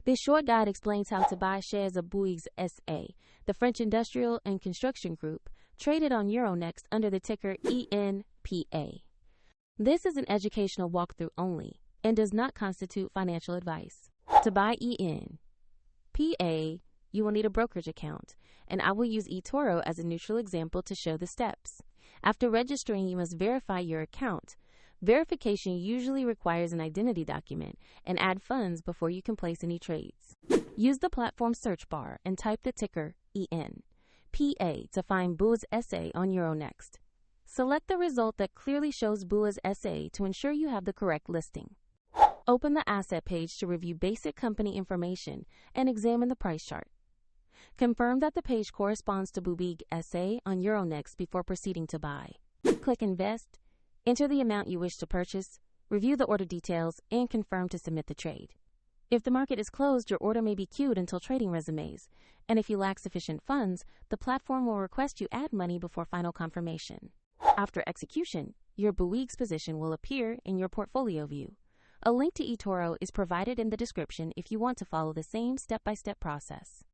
This short guide explains how to buy shares of Bouygues SA, the French industrial and construction group, traded on Euronext under the ticker EN.PA. This is an educational walkthrough only and does not constitute financial advice. To buy EN.PA, you will need a brokerage account, and I will use eToro as a neutral example to show the steps. After registering, you must verify your account. Verification usually requires an identity document and add funds before you can place any trades. Use the platform search bar and type the ticker EN.PA to find Bouygues SA on Euronext. Select the result that clearly shows Bouygues SA to ensure you have the correct listing. Open the asset page to review basic company information and examine the price chart. Confirm that the page corresponds to Bouygues SA on Euronext before proceeding to buy. Click Invest, enter the amount you wish to purchase, review the order details, and confirm to submit the trade. If the market is closed, your order may be queued until trading resumes, and if you lack sufficient funds, the platform will request you add money before final confirmation. After execution, your Bouygues position will appear in your portfolio view. A link to eToro is provided in the description if you want to follow the same step-by-step process.